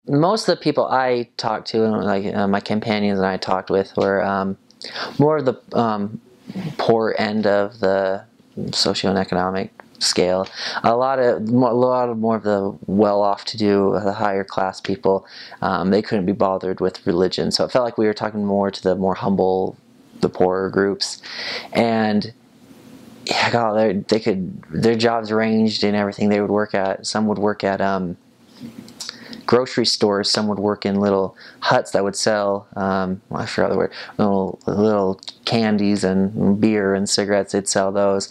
Most of the people I talked to, like my companions and I talked with, were more of the poor end of the socioeconomic scale. A lot of more of the well-off to do, the higher class people, they couldn't be bothered with religion. So it felt like we were talking more to the more humble, the poorer groups. And yeah, God, their jobs ranged in everything they would work at. Some would work at grocery stores. Some would work in little huts that would sell, I forgot the word, little candies and beer and cigarettes. They'd sell those.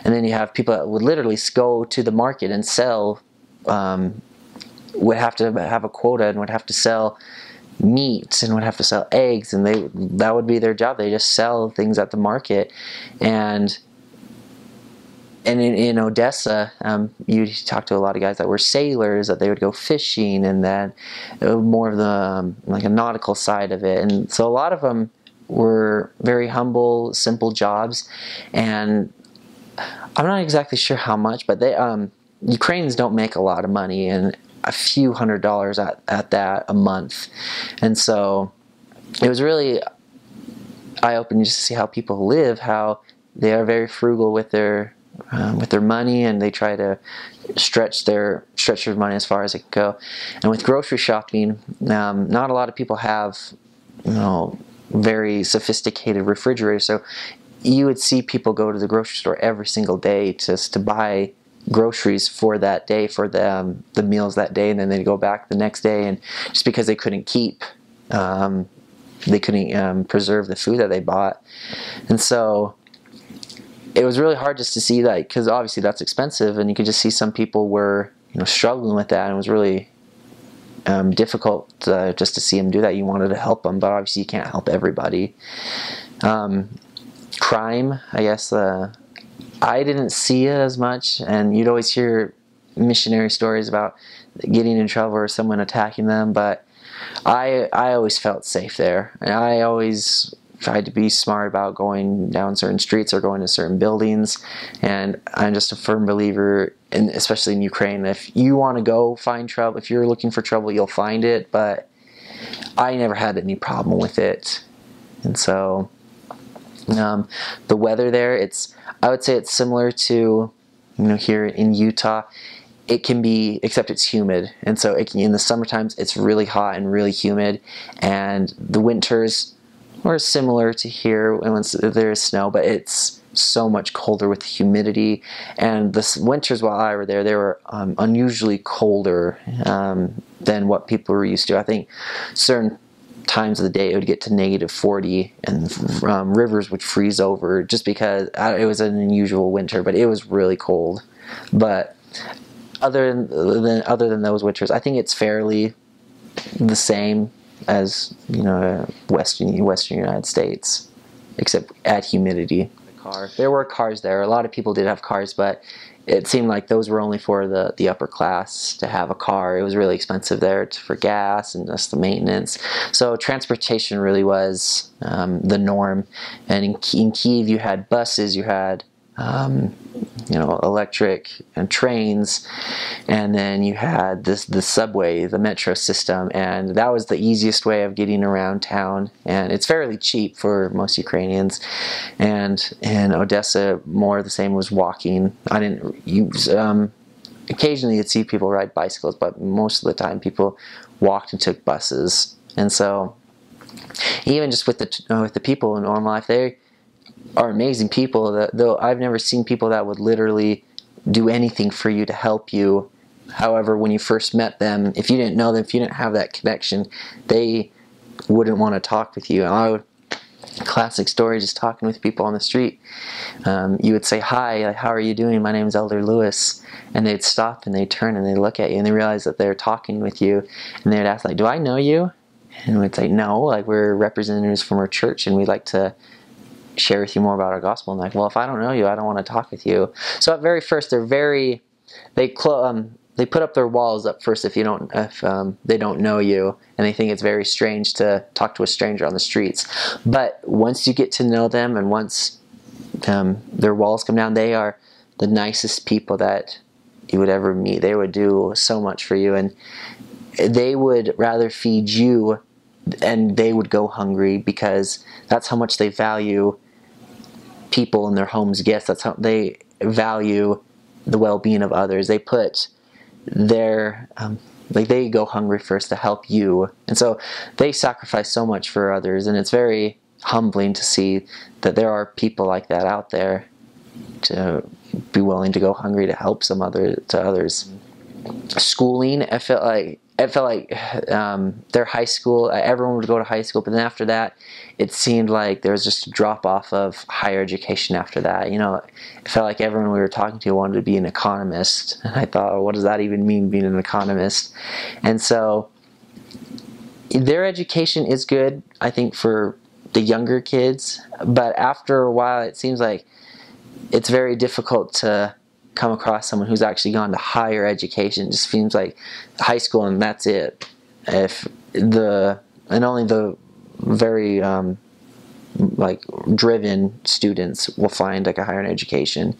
And then you have people that would literally go to the market and sell, would have to have a quota and would have to sell meat and would have to sell eggs, and that would be their job. They just sell things at the market. And in Odessa, you talk to a lot of guys that were sailors, that they would go fishing, and then more of the like a nautical side of it. And so a lot of them were very humble, simple jobs. And I'm not exactly sure how much, but Ukrainians don't make a lot of money, and a few $100s at that a month. And so it was really eye-opening just to see how people live, how they are very frugal with their money, and they try to stretch their money as far as it can go. And with grocery shopping, not a lot of people have, very sophisticated refrigerators. So you would see people go to the grocery store every single day just to buy groceries for that day, for the meals that day, and then they'd go back the next day. And just because they couldn't preserve the food that they bought. And so it was really hard just to see, like, because obviously that's expensive, and you could just see some people were struggling with that, and it was really difficult just to see them do that. You wanted to help them, but obviously you can't help everybody. Crime, I guess, I didn't see it as much, and you'd always hear missionary stories about getting in trouble or someone attacking them, but I always felt safe there, and I always tried to be smart about going down certain streets or going to certain buildings. And I'm just a firm believer, especially in Ukraine, if you want to go find trouble, if you're looking for trouble, you'll find it. But I never had any problem with it. And so the weather there, I would say it's similar to here in Utah. It can be, except it's humid, and so in the summer times it's really hot and really humid, and the winters are similar to here when there is snow, but it's so much colder with the humidity. And the winters while I were there, they were unusually colder than what people were used to. I think certain times of the day it would get to -40, and rivers would freeze over just because it was an unusual winter, but it was really cold. But other than those winters, I think it's fairly the same as Western United States, except add humidity. There were cars there. A lot of people did have cars, but it seemed like those were only for the upper class to have a car. It was really expensive there for gas and just the maintenance. So transportation really was the norm. And in Kyiv, you had buses, you had electric and trains, and then you had the subway, the metro system, and that was the easiest way of getting around town, and it's fairly cheap for most Ukrainians. And in Odessa, more of the same was walking. I didn't use, occasionally you'd see people ride bicycles, but most of the time people walked and took buses. And so even just with the people in normal life, they are amazing people. Though I've never seen people that would literally do anything for you to help you. However, when you first met them, if you didn't know them, if you didn't have that connection, they wouldn't want to talk with you. And classic story, just talking with people on the street. You would say, "Hi, like, how are you doing? My name's Elder Lewis." And they'd stop and they'd turn and they'd look at you and they realize that they're talking with you, and they'd ask, like, "Do I know you?" And we'd say, "No, like, we're representatives from our church and we'd like to share with you more about our gospel." And like, "Well, if I don't know you, I don't want to talk with you." So at very first, they put up their walls up first if they don't know you, and they think it's very strange to talk to a stranger on the streets. But once you get to know them, and once their walls come down, they are the nicest people that you would ever meet. They would do so much for you, and they would rather feed you and they would go hungry, because that's how much they value people in their home's gifts. That's how they value the well-being of others. They put their like, they go hungry first to help you, and so they sacrifice so much for others. And it's very humbling to see that there are people like that out there, to be willing to go hungry to help others. Schooling, I felt like their high school, everyone would go to high school, but then after that it seemed like there was just a drop off of higher education after that. You know, it felt like everyone we were talking to wanted to be an economist, and I thought, oh, what does that even mean, being an economist? And so their education is good, I think, for the younger kids, but after a while it seems like it's very difficult to come across someone who's actually gone to higher education. It just seems like high school and that's it. And only the very like driven students will find like a higher education.